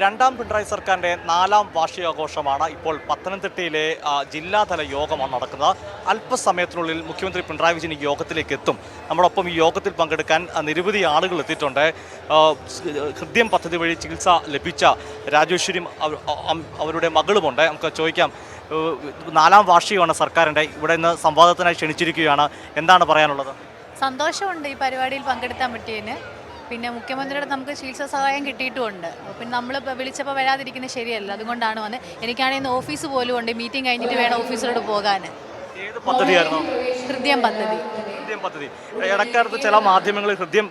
രണ്ടാം പിണറായി സർക്കാരിൻ്റെ 4ാം വാർഷികാഘോഷമാണ് ഇപ്പോൾ പത്തനംതിട്ടയിലെ ജില്ലാതല യോഗമാണ് നടക്കുന്നത്. അല്പസമയത്തിനുള്ളിൽ മുഖ്യമന്ത്രി പിണറായി വിജയൻ ഈ യോഗത്തിലേക്ക് എത്തും. നമ്മളൊപ്പം ഈ യോഗത്തിൽ പങ്കെടുക്കാൻ നിരവധി ആളുകൾ എത്തിയിട്ടുണ്ട്. ഹൃദയം പദ്ധതി വഴി ചികിത്സ ലഭിച്ച രാജേശ്വരിയും അവരുടെ മകളുമുണ്ട്. നമുക്ക് ചോദിക്കാം, 4ാം വാർഷികമാണ് സർക്കാരിൻ്റെ. ഇവിടെ നിന്ന് സംവാദത്തിനായി ക്ഷണിച്ചിരിക്കുകയാണ്. എന്താണ് പറയാനുള്ളത്? സന്തോഷമുണ്ട് ഈ പരിപാടിയിൽ പങ്കെടുക്കാൻ പറ്റിയതിന്. പിന്നെ മുഖ്യമന്ത്രിയുടെ നമുക്ക് ചികിത്സാ സഹായം കിട്ടിയിട്ടുമുണ്ട്. പിന്നെ നമ്മൾ വിളിച്ചപ്പോൾ വരാതിരിക്കുന്നത് ശരിയല്ല, അതുകൊണ്ടാണ് വന്നത്. എനിക്കാണെങ്കിൽ ഓഫീസ് പോലും ഉണ്ട്, മീറ്റിംഗ് കഴിഞ്ഞിട്ട് വേണം ഓഫീസിലോട്ട് പോകാൻ. ഏത് പദ്ധതിയായിരുന്നു? ഹൃദയം പദ്ധതി. ഇടക്കാലത്ത് ചില മാധ്യമങ്ങളിൽ ഹൃദയം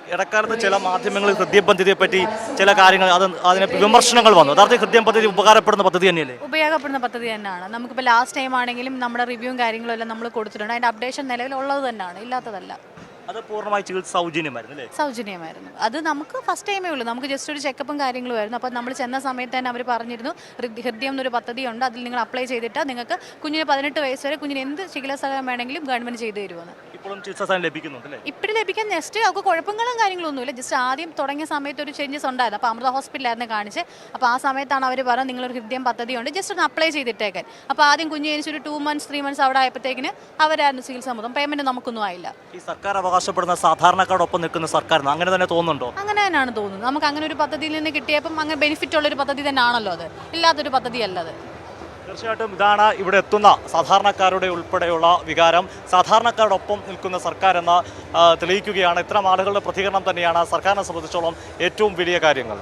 പദ്ധതിയെ പറ്റി ചില കാര്യങ്ങൾ അതിനെ വിമർശനങ്ങൾ വന്നു. യഥാർത്ഥത്തിൽ ഹൃദയം പദ്ധതി ഉപകാരപ്പെടുന്ന പദ്ധതി തന്നെയല്ലേ? ഉപയോഗപ്പെടുന്ന പദ്ധതി തന്നെയാണ്. നമുക്കിപ്പോൾ ലാസ്റ്റ് ടൈം ആണെങ്കിലും നമ്മുടെ റിവ്യൂവും കാര്യങ്ങളും എല്ലാം നമ്മൾ കൊടുത്തിട്ടുണ്ട്. അതിൻ്റെ അപ്ഡേഷൻ നിലവിലുള്ളത് തന്നെയാണ്, ഇല്ലാത്തതല്ല. അത് പൂർണ്ണമായി ചികിത്സ സൗജന്യമായിരുന്നു. അത് നമുക്ക് ഫസ്റ്റ് ടൈമേ ഉള്ളൂ. നമുക്ക് ജസ്റ്റ് ഒരു ചെക്കപ്പും കാര്യങ്ങളുമായിരുന്നു. അപ്പോൾ നമ്മൾ ചെന്ന സമയത്ത് തന്നെ അവർ പറഞ്ഞിരുന്നു ഹൃദയം എന്നൊരു പദ്ധതിയുണ്ട്, അതിൽ നിങ്ങൾ അപ്ലൈ ചെയ്തിട്ട് നിങ്ങൾക്ക് കുഞ്ഞിന് 18 വയസ്സ് വരെ കുഞ്ഞിന് എന്ത് ചികിത്സാ സഹായം വേണമെങ്കിലും ഗവൺമെൻറ് ചെയ്തു തരുമെന്ന്. ഇപ്പോഴും ചികിത്സാ സഹായം ലഭിക്കുന്നുണ്ടല്ലേ? ഇപ്പോഴും ലഭിക്കാൻ നെക്സ്റ്റ് അവർക്ക് കുഴപ്പങ്ങളും കാര്യങ്ങളൊന്നുമില്ല. ജസ്റ്റ് ആദ്യം തുടങ്ങിയ സമയത്ത് ഒരു ചേഞ്ചസ് ഉണ്ടായിരുന്നു. അപ്പോൾ അമൃത ഹോസ്പിറ്റലായിരുന്നു കാണിച്ച്. അപ്പോൾ ആ സമയത്താണ് അവർ പറഞ്ഞത് നിങ്ങളൊരു ഹൃദയം പദ്ധതിയുണ്ട്, ജസ്റ്റ് ഒന്ന് അപ്ലൈ ചെയ്തിട്ടേക്കാൻ. അപ്പോൾ ആദ്യം കുഞ്ഞ് ജനിച്ച് ഒരു 2 months 3 months അവിടെ ആയപ്പോഴത്തേക്കിന് അവരായിരുന്നു ചികിത്സ മൊത്തം. പേയ്മെൻറ്റ് നമുക്കൊന്നും ആയില്ല. ഈ സർക്കാർ അവകാശപ്പെടുന്ന സാധാരണക്കാരോടൊപ്പം നിൽക്കുന്ന സർക്കാർ അങ്ങനെ തന്നെ തോന്നുന്നുണ്ടോ? അങ്ങനെ തന്നെയാണ് തോന്നുന്നത്. നമുക്ക് അങ്ങനെ ഒരു പദ്ധതിയിൽ നിന്ന് കിട്ടിയപ്പം അങ്ങനെ ബെനിഫിറ്റ് ഉള്ളൊരു പദ്ധതി തന്നെ ആണല്ലോ അത്, ഇല്ലാത്തൊരു പദ്ധതിയല്ലത്. തീർച്ചയായിട്ടും ഇതാണ് ഇവിടെ എത്തുന്ന സാധാരണക്കാരുടെ ഉൾപ്പെടെയുള്ള വികാരം. സാധാരണക്കാരോടൊപ്പം നിൽക്കുന്ന സർക്കാർ എന്ന തെളിയിക്കുകയാണ്. ഇത്തരം ആളുകളുടെ പ്രതികരണം തന്നെയാണ് സർക്കാരിനെ സംബന്ധിച്ചോളം ഏറ്റവും വലിയ കാര്യങ്ങൾ.